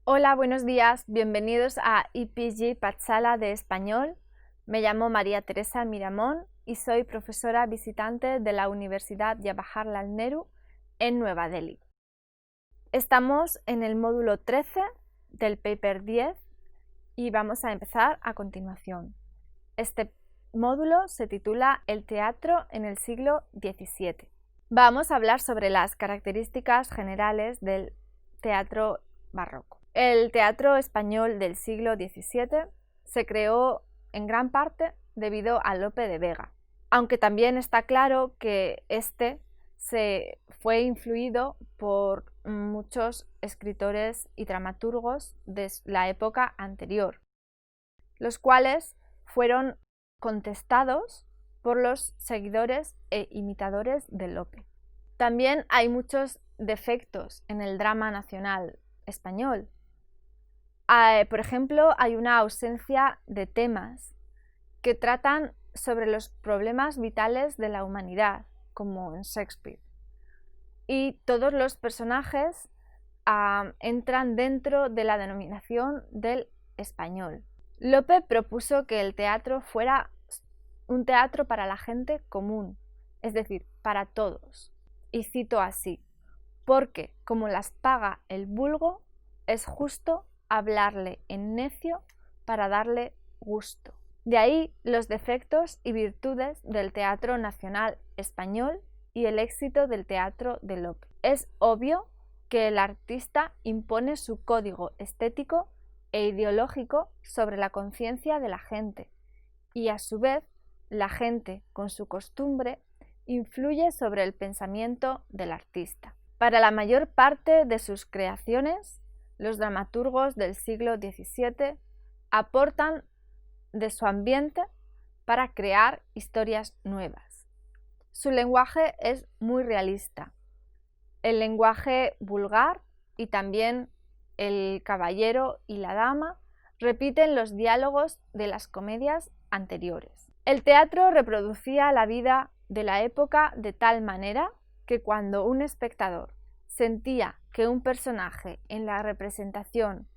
Hola, buenos días, bienvenidos a IPG Patsala de Español. Me llamo María Teresa Miramón y soy profesora visitante de la Universidad Jawaharlal Nehru en Nueva Delhi. Estamos en el módulo 13 del paper 10 y vamos a empezar a continuación. Este módulo se titula El teatro en el siglo XVII. Vamos a hablar sobre las características generales del teatro barroco. El teatro español del siglo XVII se creó en gran parte debido a Lope de Vega, aunque también está claro que este se fue influido por muchos escritores y dramaturgos de la época anterior, los cuales fueron contestados por los seguidores e imitadores de Lope. También hay muchos defectos en el drama nacional español. Por ejemplo, hay una ausencia de temas que tratan sobre los problemas vitales de la humanidad, como en Shakespeare. Y todos los personajes entran dentro de la denominación del español. Lope propuso que el teatro fuera un teatro para la gente común, es decir, para todos. Y cito así: porque como las paga el vulgo, es justo hablarle en necio para darle gusto. De ahí los defectos y virtudes del teatro nacional español y el éxito del teatro de Lope. Es obvio que el artista impone su código estético e ideológico sobre la conciencia de la gente, y a su vez la gente, con su costumbre, influye sobre el pensamiento del artista. Para la mayor parte de sus creaciones, los dramaturgos del siglo XVII aportan de su ambiente para crear historias nuevas. Su lenguaje es muy realista. El lenguaje vulgar y también el caballero y la dama repiten los diálogos de las comedias anteriores. El teatro reproducía la vida de la época de tal manera que cuando un espectador sentía que un personaje en la representación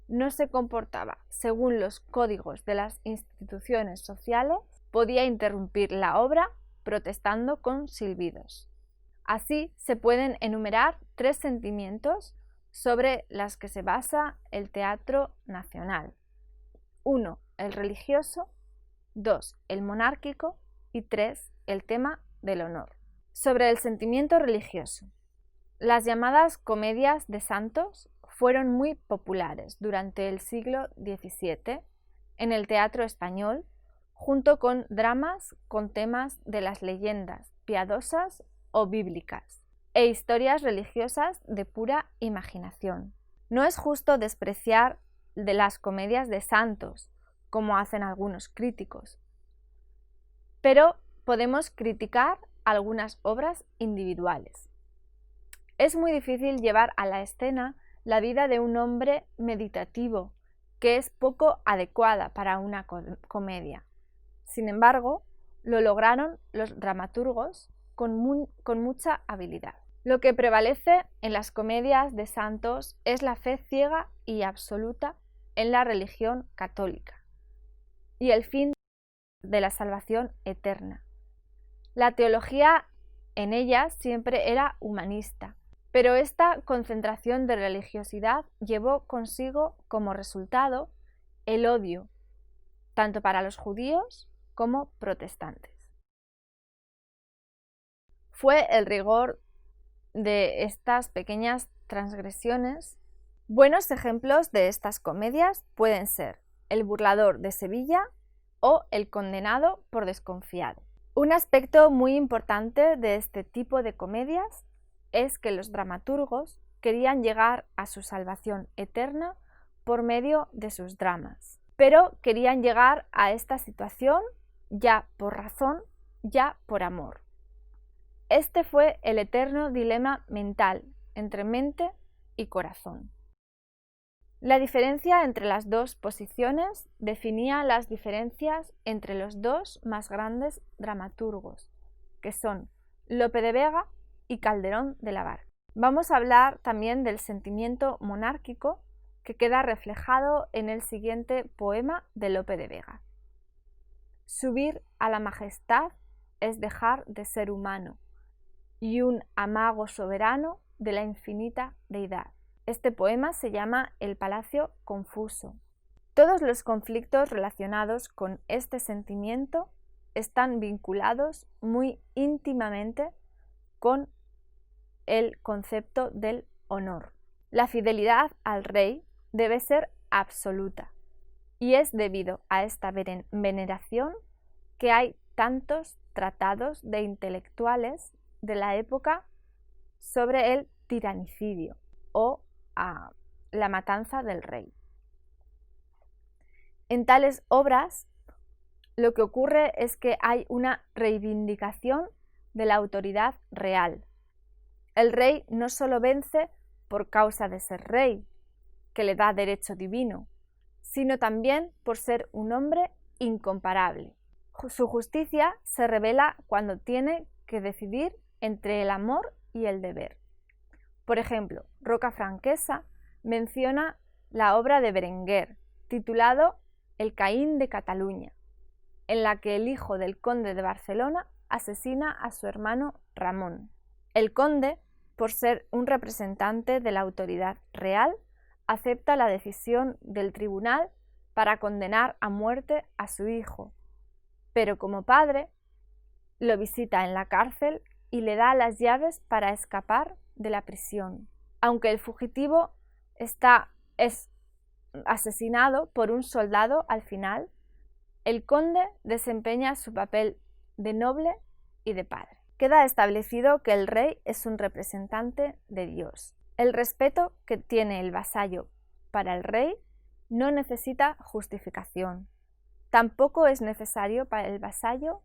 no se comportaba según los códigos de las instituciones sociales, podía interrumpir la obra protestando con silbidos. Así se pueden enumerar 3 sentimientos sobre los que se basa el teatro nacional. 1. El religioso. 2. El monárquico. Y 3. El tema del honor. Sobre el sentimiento religioso. Las llamadas comedias de santos fueron muy populares durante el siglo XVII en el teatro español, junto con dramas con temas de las leyendas piadosas o bíblicas e historias religiosas de pura imaginación. No es justo despreciar de las comedias de santos, como hacen algunos críticos, pero podemos criticar algunas obras individuales. Es muy difícil llevar a la escena la vida de un hombre meditativo, que es poco adecuada para una comedia. Sin embargo, lo lograron los dramaturgos con mucha habilidad. Lo que prevalece en las comedias de santos es la fe ciega y absoluta en la religión católica y el fin de la salvación eterna. La teología en ellas siempre era humanista, pero esta concentración de religiosidad llevó consigo como resultado el odio, tanto para los judíos como protestantes. Fue el rigor de estas pequeñas transgresiones. Buenos ejemplos de estas comedias pueden ser El burlador de Sevilla o El condenado por desconfiado. Un aspecto muy importante de este tipo de comedias es que los dramaturgos querían llegar a su salvación eterna por medio de sus dramas, pero querían llegar a esta situación ya por razón, ya por amor. Este fue el eterno dilema mental entre mente y corazón. La diferencia entre las dos posiciones definía las diferencias entre los dos más grandes dramaturgos, que son Lope de Vega y Calderón de la Barca. Vamos a hablar también del sentimiento monárquico, que queda reflejado en el siguiente poema de Lope de Vega. Subir a la majestad es dejar de ser humano y un amago soberano de la infinita deidad. Este poema se llama El Palacio Confuso. Todos los conflictos relacionados con este sentimiento están vinculados muy íntimamente con el concepto del honor. La fidelidad al rey debe ser absoluta y es debido a esta veneración que hay tantos tratados de intelectuales de la época sobre el tiranicidio o la matanza del rey. En tales obras lo que ocurre es que hay una reivindicación de la autoridad real. El rey no solo vence por causa de ser rey, que le da derecho divino, sino también por ser un hombre incomparable. Su justicia se revela cuando tiene que decidir entre el amor y el deber. Por ejemplo, Roca Franquesa menciona la obra de Berenguer, titulado El Caín de Cataluña, en la que el hijo del conde de Barcelona asesina a su hermano Ramón. El conde, por ser un representante de la autoridad real, acepta la decisión del tribunal para condenar a muerte a su hijo, pero como padre lo visita en la cárcel y le da las llaves para escapar de la prisión. Aunque el fugitivo es asesinado por un soldado al final, el conde desempeña su papel de noble y de padre. Queda establecido que el rey es un representante de Dios. El respeto que tiene el vasallo para el rey no necesita justificación. Tampoco es necesario para el vasallo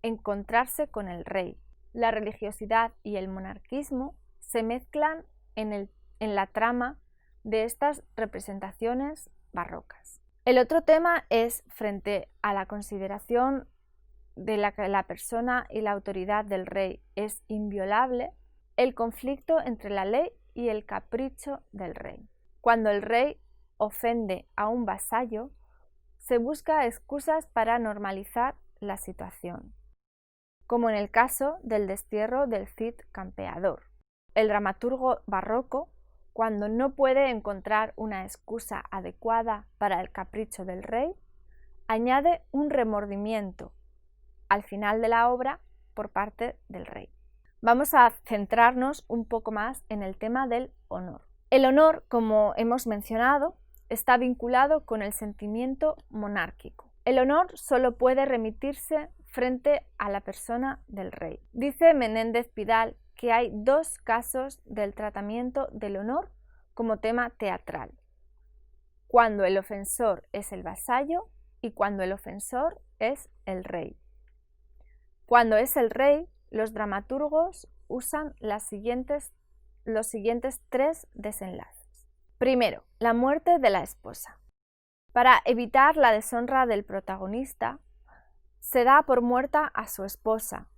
encontrarse con el rey. La religiosidad y el monarquismo se mezclan en la trama de estas representaciones barrocas. El otro tema es, frente a la consideración de la que la persona y la autoridad del rey es inviolable, el conflicto entre la ley y el capricho del rey. Cuando el rey ofende a un vasallo, se busca excusas para normalizar la situación, como en el caso del destierro del Cid campeador. El dramaturgo barroco, cuando no puede encontrar una excusa adecuada para el capricho del rey, añade un remordimiento al final de la obra por parte del rey. Vamos a centrarnos un poco más en el tema del honor. El honor, como hemos mencionado, está vinculado con el sentimiento monárquico. El honor solo puede remitirse frente a la persona del rey. Dice Menéndez Pidal que hay dos casos del tratamiento del honor como tema teatral: cuando el ofensor es el vasallo y cuando el ofensor es el rey. Cuando es el rey, los dramaturgos usan los siguientes tres desenlaces. Primero, la muerte de la esposa. Para evitar la deshonra del protagonista, se da por muerta a su esposa,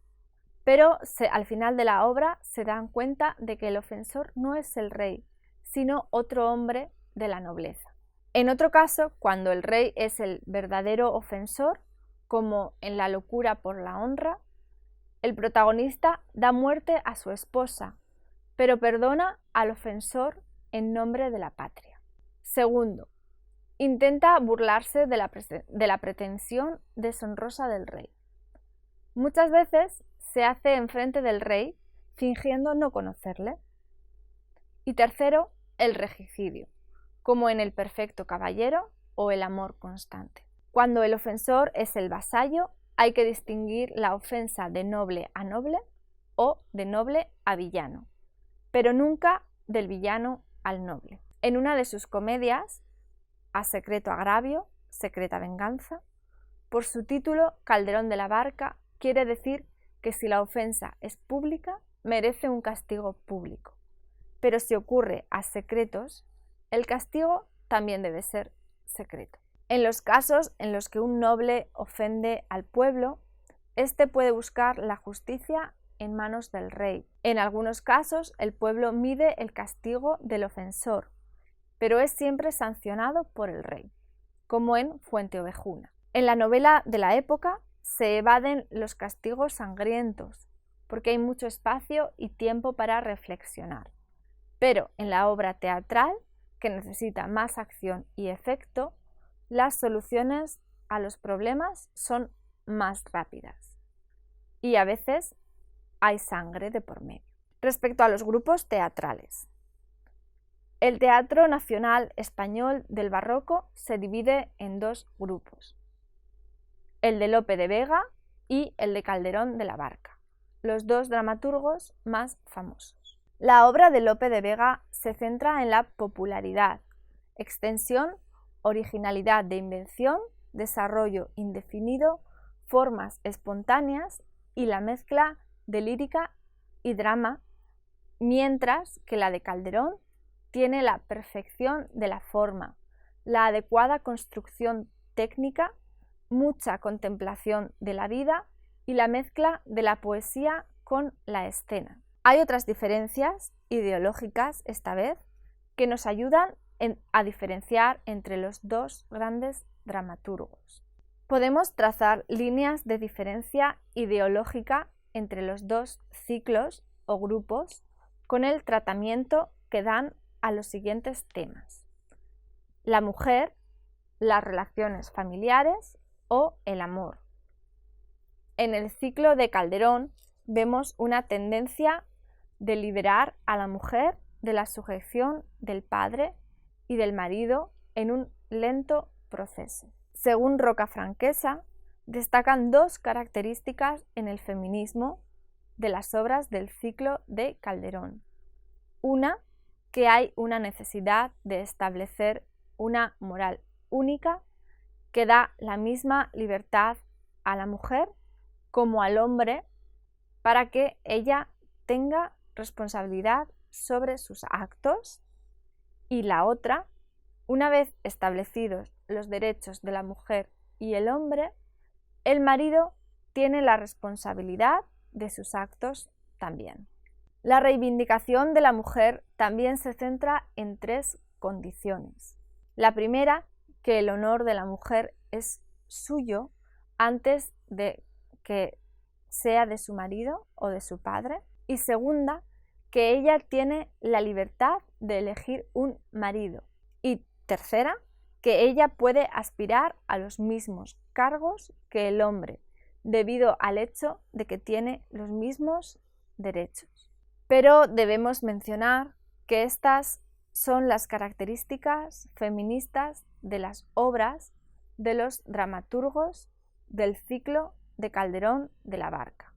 pero al final de la obra se dan cuenta de que el ofensor no es el rey, sino otro hombre de la nobleza. En otro caso, cuando el rey es el verdadero ofensor, como en La locura por la honra, el protagonista da muerte a su esposa, pero perdona al ofensor en nombre de la patria. Segundo, intenta burlarse de la pretensión deshonrosa del rey. Muchas veces se hace enfrente del rey fingiendo no conocerle. Y tercero, el regicidio, como en El perfecto caballero o El amor constante. Cuando el ofensor es el vasallo, hay que distinguir la ofensa de noble a noble o de noble a villano, pero nunca del villano al noble. En una de sus comedias, A secreto agravio, secreta venganza, por su título Calderón de la Barca, quiere decir que si la ofensa es pública, merece un castigo público. Pero si ocurre a secretos, el castigo también debe ser secreto. En los casos en los que un noble ofende al pueblo, éste puede buscar la justicia en manos del rey. En algunos casos, el pueblo mide el castigo del ofensor pero es siempre sancionado por el rey, como en Fuenteovejuna. En la novela de la época se evaden los castigos sangrientos, porque hay mucho espacio y tiempo para reflexionar. Pero en la obra teatral, que necesita más acción y efecto, las soluciones a los problemas son más rápidas y a veces hay sangre de por medio. Respecto a los grupos teatrales, el Teatro Nacional Español del Barroco se divide en dos grupos, el de Lope de Vega y el de Calderón de la Barca, los dos dramaturgos más famosos. La obra de Lope de Vega se centra en la popularidad, extensión, originalidad de invención, desarrollo indefinido, formas espontáneas y la mezcla de lírica y drama, mientras que la de Calderón tiene la perfección de la forma, la adecuada construcción técnica, mucha contemplación de la vida y la mezcla de la poesía con la escena. Hay otras diferencias ideológicas esta vez que nos ayudan a diferenciar entre los dos grandes dramaturgos. Podemos trazar líneas de diferencia ideológica entre los dos ciclos o grupos con el tratamiento que dan a los siguientes temas: la mujer, las relaciones familiares o el amor. En el ciclo de Calderón vemos una tendencia de liberar a la mujer de la sujeción del padre y del marido en un lento proceso. Según Roca Franquesa, destacan dos características en el feminismo de las obras del ciclo de Calderón. Una, que hay una necesidad de establecer una moral única que da la misma libertad a la mujer como al hombre para que ella tenga responsabilidad sobre sus actos, y la otra, una vez establecidos los derechos de la mujer y el hombre, el marido tiene la responsabilidad de sus actos también. La reivindicación de la mujer también se centra en tres condiciones. La primera, que el honor de la mujer es suyo antes de que sea de su marido o de su padre. Y segunda, que ella tiene la libertad de elegir un marido. Y tercera, que ella puede aspirar a los mismos cargos que el hombre, debido al hecho de que tiene los mismos derechos. Pero debemos mencionar que estas son las características feministas de las obras de los dramaturgos del ciclo de Calderón de la Barca,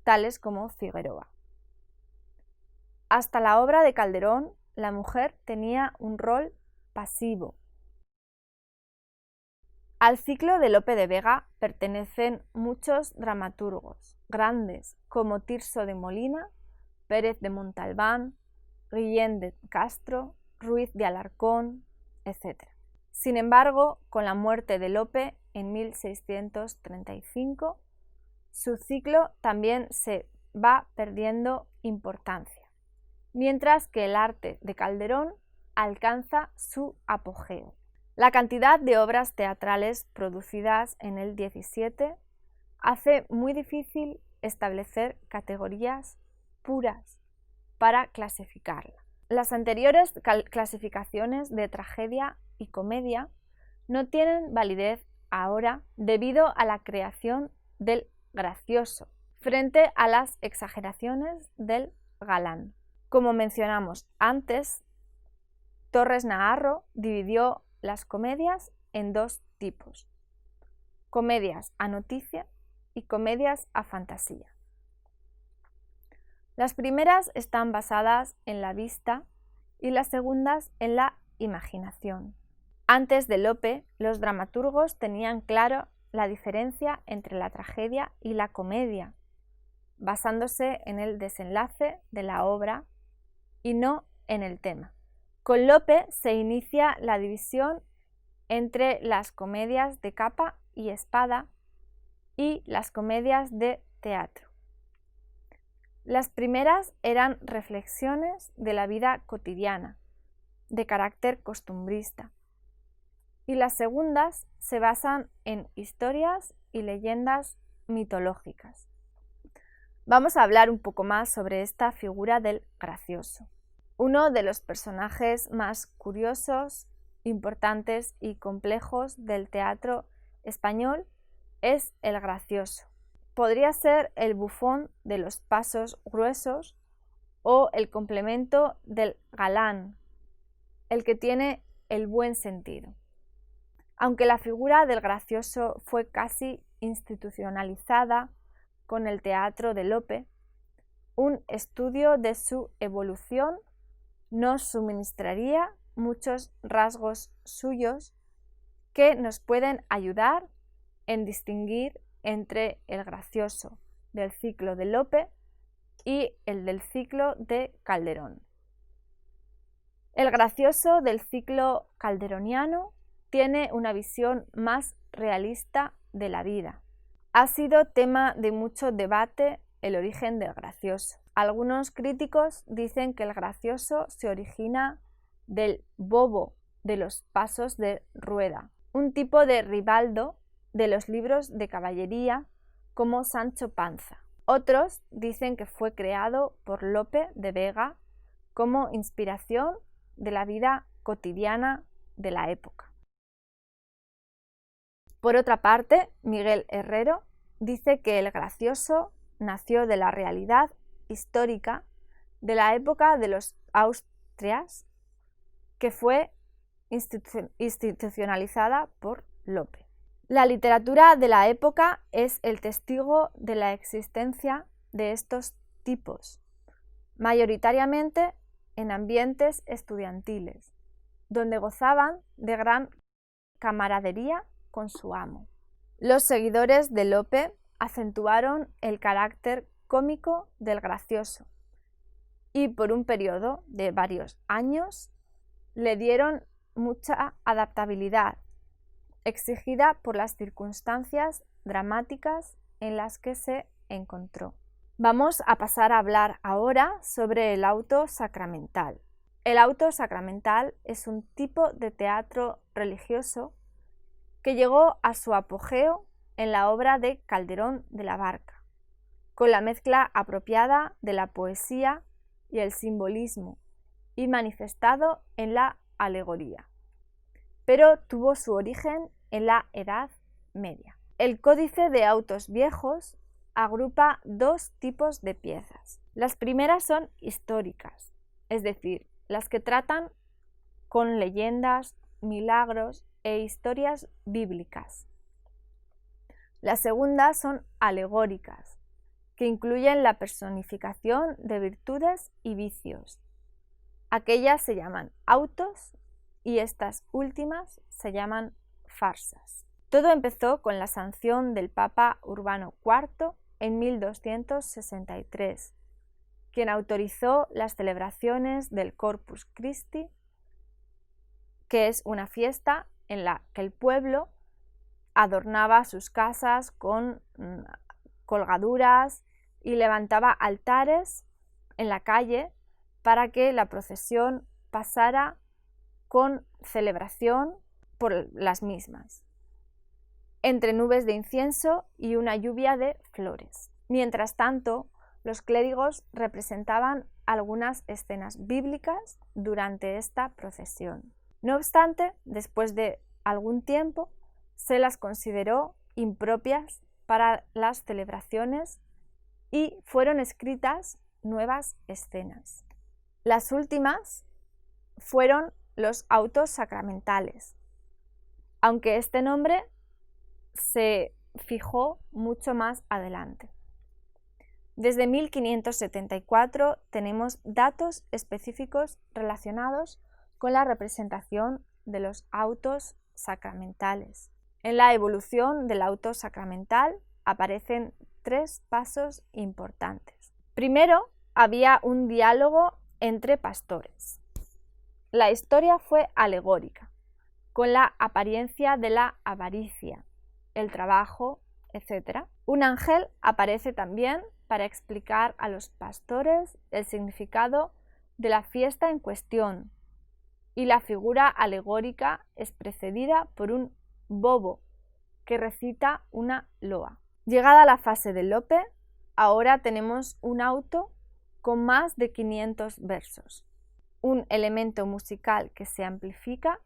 tales como Figueroa. Hasta la obra de Calderón, la mujer tenía un rol pasivo. Al ciclo de Lope de Vega pertenecen muchos dramaturgos grandes como Tirso de Molina, Pérez de Montalbán, Guillén de Castro, Ruiz de Alarcón, etc. Sin embargo, con la muerte de Lope en 1635, su ciclo también se va perdiendo importancia, mientras que el arte de Calderón alcanza su apogeo. La cantidad de obras teatrales producidas en el 17 hace muy difícil establecer categorías puras para clasificarla. Las anteriores clasificaciones de tragedia y comedia no tienen validez ahora debido a la creación del gracioso frente a las exageraciones del galán. Como mencionamos antes, Torres Naharro dividió las comedias en dos tipos: comedias a noticia y comedias a fantasía. Las primeras están basadas en la vista y las segundas en la imaginación. Antes de Lope, los dramaturgos tenían claro la diferencia entre la tragedia y la comedia, basándose en el desenlace de la obra y no en el tema. Con Lope se inicia la división entre las comedias de capa y espada y las comedias de teatro. Las primeras eran reflexiones de la vida cotidiana, de carácter costumbrista, y las segundas se basan en historias y leyendas mitológicas. Vamos a hablar un poco más sobre esta figura del gracioso. Uno de los personajes más curiosos, importantes y complejos del teatro español es el gracioso. Podría ser el bufón de los pasos gruesos o el complemento del galán, el que tiene el buen sentido. Aunque la figura del gracioso fue casi institucionalizada con el teatro de Lope, un estudio de su evolución nos suministraría muchos rasgos suyos que nos pueden ayudar en distinguir entre el gracioso del ciclo de Lope y el del ciclo de Calderón. El gracioso del ciclo calderoniano tiene una visión más realista de la vida. Ha sido tema de mucho debate el origen del gracioso. Algunos críticos dicen que el gracioso se origina del bobo de los pasos de rueda, un tipo de ribaldo de los libros de caballería como Sancho Panza. Otros dicen que fue creado por Lope de Vega como inspiración de la vida cotidiana de la época. Por otra parte, Miguel Herrero dice que el gracioso nació de la realidad histórica de la época de los Austrias, que fue institucionalizada por Lope. La literatura de la época es el testigo de la existencia de estos tipos, mayoritariamente en ambientes estudiantiles, donde gozaban de gran camaradería con su amo. Los seguidores de Lope acentuaron el carácter cómico del gracioso y por un periodo de varios años le dieron mucha adaptabilidad, exigida por las circunstancias dramáticas en las que se encontró. Vamos a pasar a hablar ahora sobre el auto sacramental. El auto sacramental es un tipo de teatro religioso que llegó a su apogeo en la obra de Calderón de la Barca, con la mezcla apropiada de la poesía y el simbolismo, y manifestado en la alegoría, pero tuvo su origen en la Edad Media. El Códice de Autos Viejos agrupa dos tipos de piezas. Las primeras son históricas, es decir, las que tratan con leyendas, milagros e historias bíblicas. Las segundas son alegóricas, que incluyen la personificación de virtudes y vicios. Aquellas se llaman autos y estas últimas se llaman farsas. Todo empezó con la sanción del Papa Urbano IV en 1263, quien autorizó las celebraciones del Corpus Christi, que es una fiesta en la que el pueblo adornaba sus casas con colgaduras y levantaba altares en la calle para que la procesión pasara con celebración por las mismas, entre nubes de incienso y una lluvia de flores. Mientras tanto, los clérigos representaban algunas escenas bíblicas durante esta procesión. No obstante, después de algún tiempo, se las consideró impropias para las celebraciones y fueron escritas nuevas escenas. Las últimas fueron los autos sacramentales, aunque este nombre se fijó mucho más adelante. Desde 1574 tenemos datos específicos relacionados con la representación de los autos sacramentales. En la evolución del auto sacramental aparecen tres pasos importantes. Primero, había un diálogo entre pastores. La historia fue alegórica, con la apariencia de la avaricia, el trabajo, etc. Un ángel aparece también para explicar a los pastores el significado de la fiesta en cuestión y la figura alegórica es precedida por un bobo que recita una loa. Llegada la fase de Lope, ahora tenemos un auto con más de 500 versos, un elemento musical que se amplifica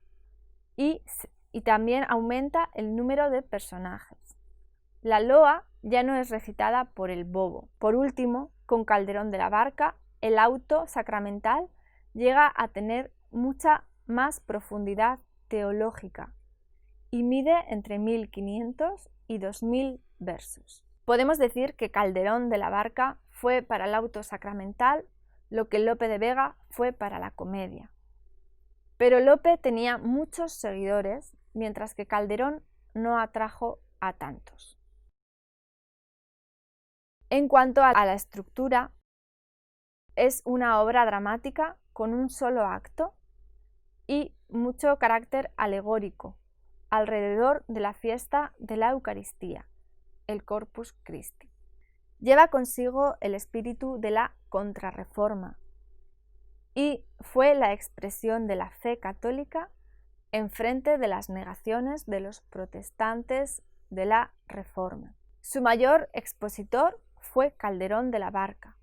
y también aumenta el número de personajes. La loa ya no es recitada por el bobo. Por último, con Calderón de la Barca, el auto sacramental llega a tener mucha más profundidad teológica y mide entre 1500 y 2000 versos. Podemos decir que Calderón de la Barca fue para el auto sacramental lo que Lope de Vega fue para la comedia. Pero Lope tenía muchos seguidores, mientras que Calderón no atrajo a tantos. En cuanto a la estructura, es una obra dramática con un solo acto y mucho carácter alegórico alrededor de la fiesta de la Eucaristía, el Corpus Christi. Lleva consigo el espíritu de la Contrarreforma y fue la expresión de la fe católica en frente de las negaciones de los protestantes de la Reforma. Su mayor expositor fue Calderón de la Barca,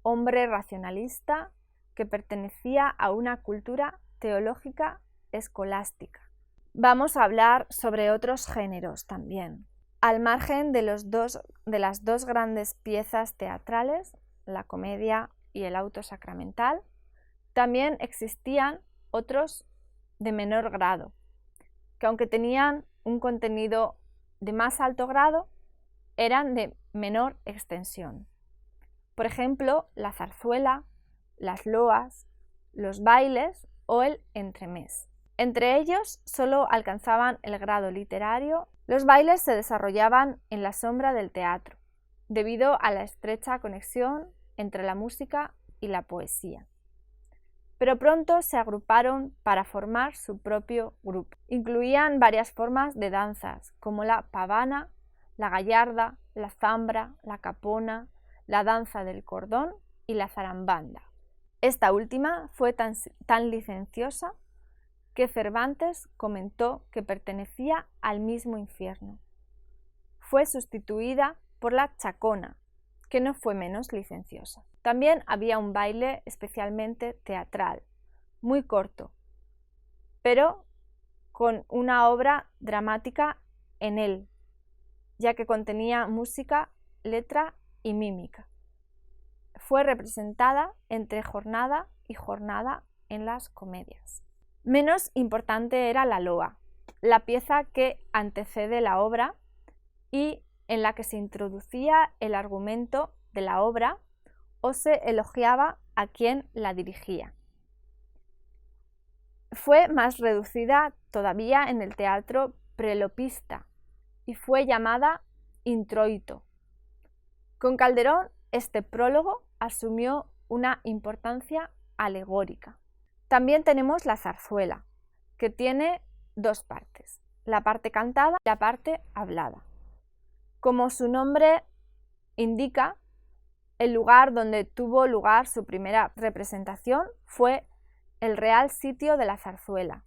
hombre racionalista que pertenecía a una cultura teológica escolástica. Vamos a hablar sobre otros géneros también. Al margen de las dos grandes piezas teatrales, la comedia y el auto sacramental, también existían otros de menor grado, que aunque tenían un contenido de más alto grado, eran de menor extensión. Por ejemplo, la zarzuela, las loas, los bailes o el entremés. Entre ellos solo alcanzaban el grado literario. Los bailes se desarrollaban en la sombra del teatro, debido a la estrecha conexión entre la música y la poesía. Pero pronto se agruparon para formar su propio grupo. Incluían varias formas de danzas, como la pavana, la gallarda, la zambra, la capona, la danza del cordón y la zarambanda. Esta última fue tan licenciosa que Cervantes comentó que pertenecía al mismo infierno. Fue sustituida por la chacona, que no fue menos licenciosa. También había un baile especialmente teatral, muy corto, pero con una obra dramática en él, ya que contenía música, letra y mímica. Fue representada entre jornada y jornada en las comedias. Menos importante era la loa, la pieza que antecede la obra y en la que se introducía el argumento de la obra o se elogiaba a quien la dirigía. Fue más reducida todavía en el teatro prelopista y fue llamada introito. Con Calderón, este prólogo asumió una importancia alegórica. También tenemos la zarzuela, que tiene dos partes, la parte cantada y la parte hablada. Como su nombre indica, el lugar donde tuvo lugar su primera representación fue el Real Sitio de la Zarzuela,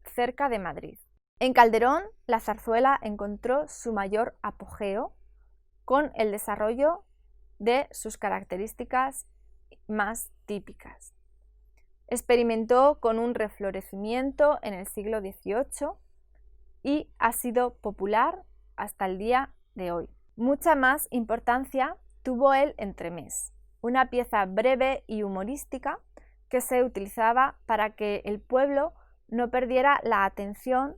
cerca de Madrid. En Calderón, la zarzuela encontró su mayor apogeo con el desarrollo de sus características más típicas. Experimentó con un reflorecimiento en el siglo XVIII y ha sido popular hasta el día de hoy. Mucha más importancia tuvo el entremés, una pieza breve y humorística que se utilizaba para que el pueblo no perdiera la atención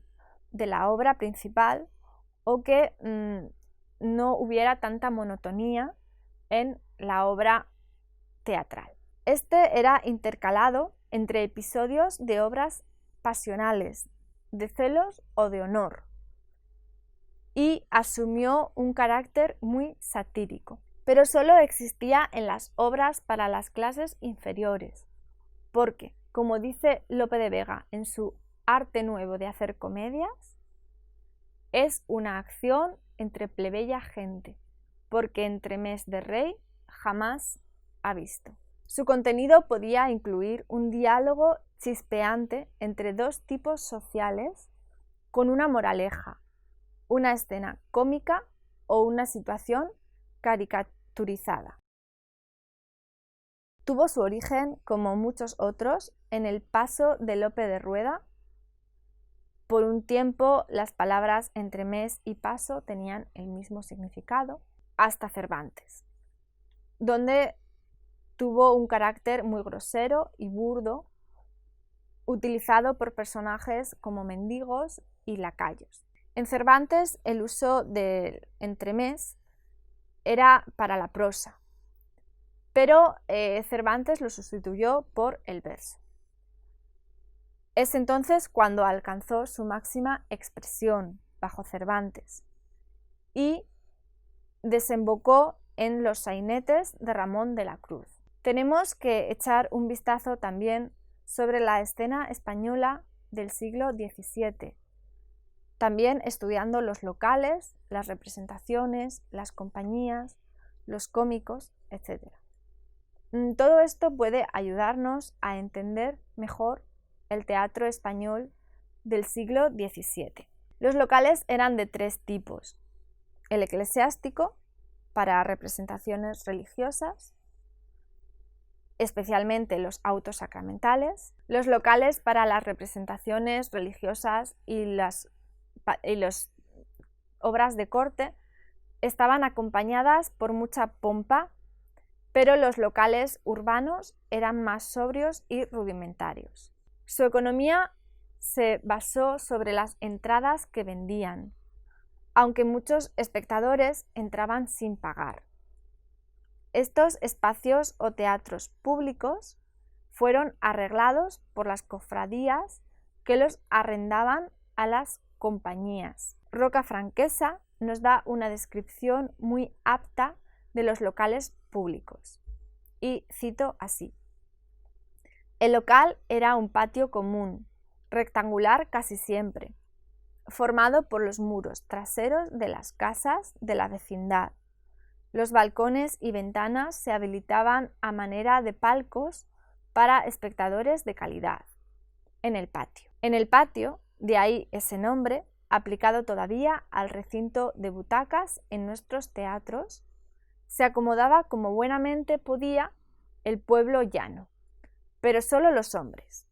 de la obra principal o que no hubiera tanta monotonía en la obra teatral. Este era intercalado entre episodios de obras pasionales, de celos o de honor, y asumió un carácter muy satírico, pero solo existía en las obras para las clases inferiores, porque, como dice Lope de Vega en su Arte Nuevo de hacer comedias, es una acción entre plebeya gente, porque entremés de rey jamás ha visto. Su contenido podía incluir un diálogo chispeante entre dos tipos sociales con una moraleja, una escena cómica o una situación caricaturizada. Tuvo su origen, como muchos otros, en el paso de Lope de Rueda. Por un tiempo las palabras entremés y paso tenían el mismo significado, hasta Cervantes, donde tuvo un carácter muy grosero y burdo, utilizado por personajes como mendigos y lacayos. En Cervantes el uso del entremés era para la prosa, pero Cervantes lo sustituyó por el verso. Es entonces cuando alcanzó su máxima expresión bajo Cervantes y desembocó en los sainetes de Ramón de la Cruz. Tenemos que echar un vistazo también sobre la escena española del siglo XVII, también estudiando los locales, las representaciones, las compañías, los cómicos, etc. Todo esto puede ayudarnos a entender mejor el teatro español del siglo XVII. Los locales eran de tres tipos: el eclesiástico, para representaciones religiosas, especialmente los autos sacramentales; los locales para las representaciones religiosas y las obras de corte estaban acompañadas por mucha pompa, pero los locales urbanos eran más sobrios y rudimentarios. Su economía se basó sobre las entradas que vendían, aunque muchos espectadores entraban sin pagar. Estos espacios o teatros públicos fueron arreglados por las cofradías que los arrendaban a las compañías. Roca Franquesa nos da una descripción muy apta de los locales públicos, y cito así: el local era un patio común, rectangular casi siempre, formado por los muros traseros de las casas de la vecindad. Los balcones y ventanas se habilitaban a manera de palcos para espectadores de calidad. En el patio, de ahí ese nombre, aplicado todavía al recinto de butacas en nuestros teatros, se acomodaba como buenamente podía el pueblo llano, pero solo los hombres.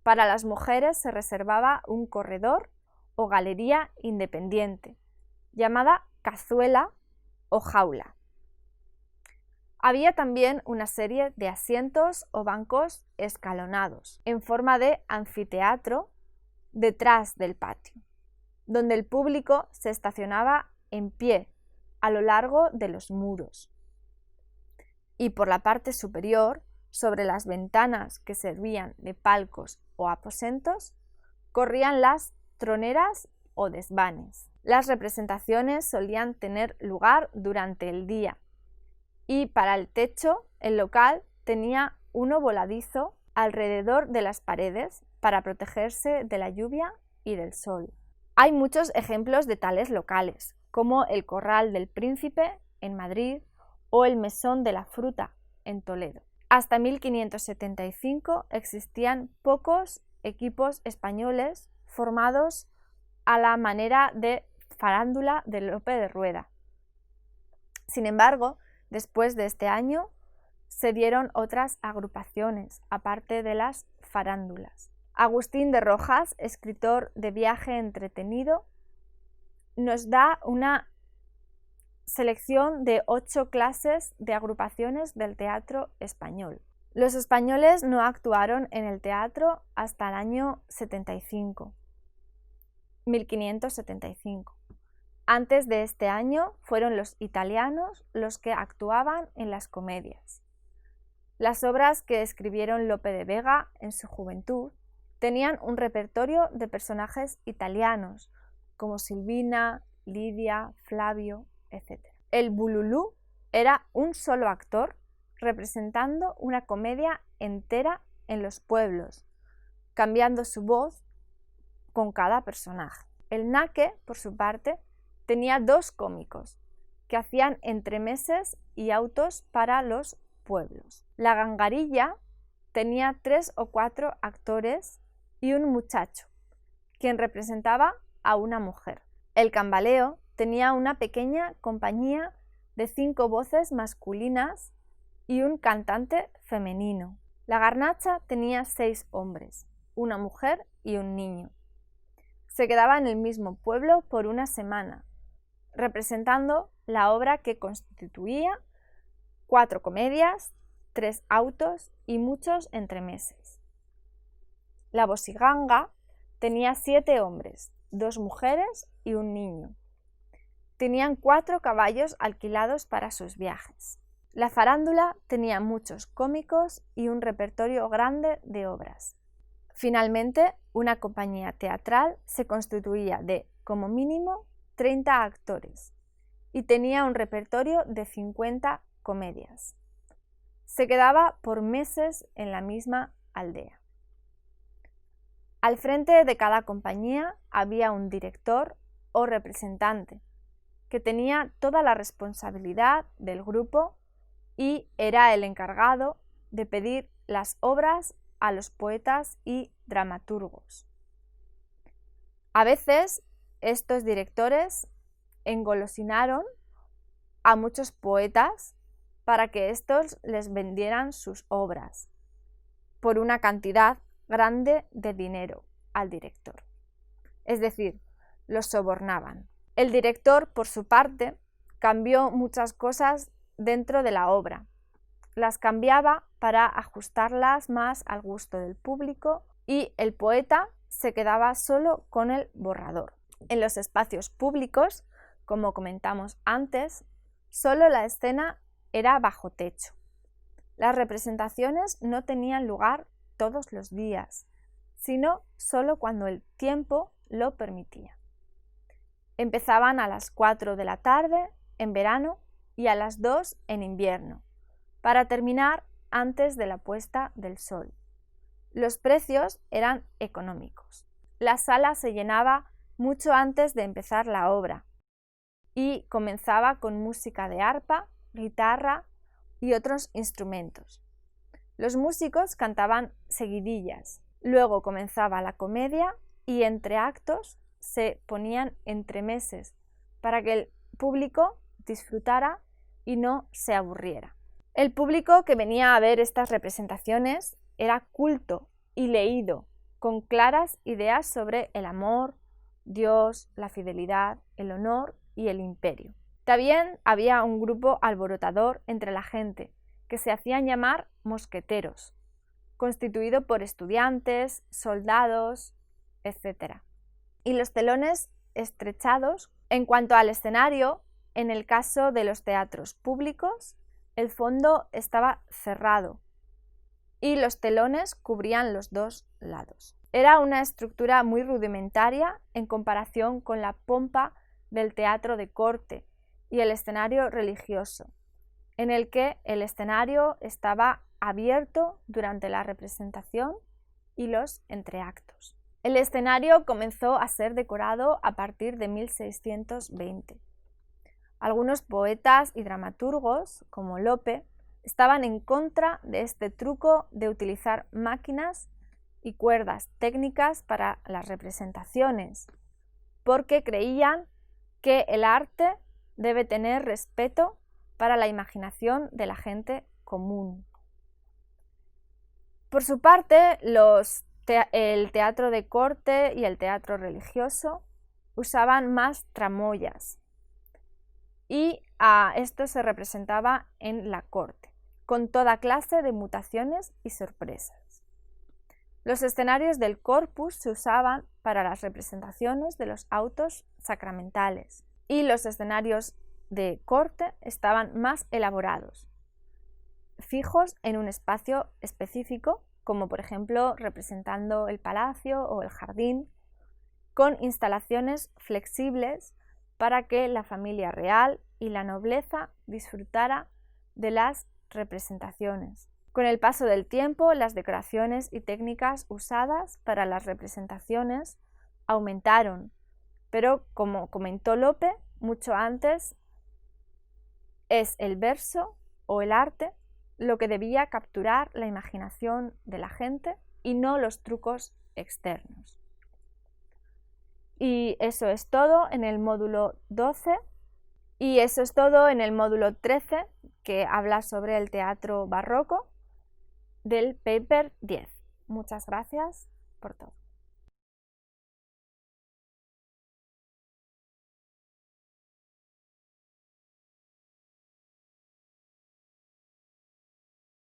Para las mujeres se reservaba un corredor o galería independiente, llamada cazuela o jaula. Había también una serie de asientos o bancos escalonados, en forma de anfiteatro, detrás del patio, donde el público se estacionaba en pie a lo largo de los muros. Y por la parte superior, sobre las ventanas que servían de palcos o aposentos, corrían las troneras o desvanes. Las representaciones solían tener lugar durante el día, y para el techo el local tenía uno voladizo alrededor de las paredes para protegerse de la lluvia y del sol. Hay muchos ejemplos de tales locales, como el Corral del Príncipe en Madrid o el Mesón de la Fruta en Toledo. Hasta 1575 existían pocos equipos españoles formados a la manera de farándula de Lope de Rueda. Sin embargo, después de este año se dieron otras agrupaciones, aparte de las farándulas. Agustín de Rojas, escritor de Viaje entretenido, nos da una selección de 8 clases de agrupaciones del teatro español. Los españoles no actuaron en el teatro hasta el año 1575. Antes de este año fueron los italianos los que actuaban en las comedias. Las obras que escribieron Lope de Vega en su juventud tenían un repertorio de personajes italianos, como Silvina, Lidia, Flavio, etc. El Bululú era un solo actor representando una comedia entera en los pueblos, cambiando su voz con cada personaje. El Naque, por su parte, tenía 2 cómicos que hacían entremeses y autos para los pueblos. La gangarilla tenía 3 o 4 actores y un muchacho, quien representaba a una mujer. El cambaleo tenía una pequeña compañía de 5 voces masculinas y un cantante femenino. La garnacha tenía 6 hombres, una mujer y un niño. Se quedaba en el mismo pueblo por una semana, representando la obra que constituía 4 comedias, 3 autos y muchos entremeses. La bosiganga tenía 7 hombres, 2 mujeres y un niño. Tenían 4 caballos alquilados para sus viajes. La farándula tenía muchos cómicos y un repertorio grande de obras. Finalmente, una compañía teatral se constituía de, como mínimo, 30 actores y tenía un repertorio de 50 comedias. Se quedaba por meses en la misma aldea. Al frente de cada compañía había un director o representante que tenía toda la responsabilidad del grupo y era el encargado de pedir las obras a los poetas y dramaturgos. A veces estos directores engolosinaron a muchos poetas para que éstos les vendieran sus obras por una cantidad grande de dinero al director. Es decir, los sobornaban. El director, por su parte, cambió muchas cosas dentro de la obra. Las cambiaba para ajustarlas más al gusto del público y el poeta se quedaba solo con el borrador. En los espacios públicos, como comentamos antes, solo la escena era bajo techo. Las representaciones no tenían lugar todos los días, sino solo cuando el tiempo lo permitía. Empezaban a las 4 de la tarde en verano y a las 2 en invierno, para terminar antes de la puesta del sol. Los precios eran económicos. La sala se llenaba mucho antes de empezar la obra y comenzaba con música de arpa, guitarra y otros instrumentos. Los músicos cantaban seguidillas, luego comenzaba la comedia y entre actos se ponían entremeses para que el público disfrutara y no se aburriera. El público que venía a ver estas representaciones era culto y leído, con claras ideas sobre el amor, Dios, la fidelidad, el honor y el imperio. También había un grupo alborotador entre la gente, que se hacían llamar mosqueteros, constituido por estudiantes, soldados, etc. Y los telones estrechados. En cuanto al escenario, en el caso de los teatros públicos, el fondo estaba cerrado y los telones cubrían los 2 lados. Era una estructura muy rudimentaria en comparación con la pompa del teatro de corte y el escenario religioso, en el que el escenario estaba abierto durante la representación y los entreactos. El escenario comenzó a ser decorado a partir de 1620. Algunos poetas y dramaturgos, como Lope, estaban en contra de este truco de utilizar máquinas y cuerdas técnicas para las representaciones, porque creían que el arte debe tener respeto para la imaginación de la gente común. Por su parte, el teatro de corte y el teatro religioso usaban más tramoyas y a esto se representaba en la corte, con toda clase de mutaciones y sorpresas. Los escenarios del corpus se usaban para las representaciones de los autos sacramentales y los escenarios de corte estaban más elaborados, fijos en un espacio específico, como por ejemplo representando el palacio o el jardín, con instalaciones flexibles para que la familia real y la nobleza disfrutara de las representaciones. Con el paso del tiempo, las decoraciones y técnicas usadas para las representaciones aumentaron, pero como comentó Lope, mucho antes es el verso o el arte lo que debía capturar la imaginación de la gente y no los trucos externos. Y eso es todo en el módulo 12 y eso es todo en el módulo 13, que habla sobre el teatro barroco, del paper 10. Muchas gracias por todo.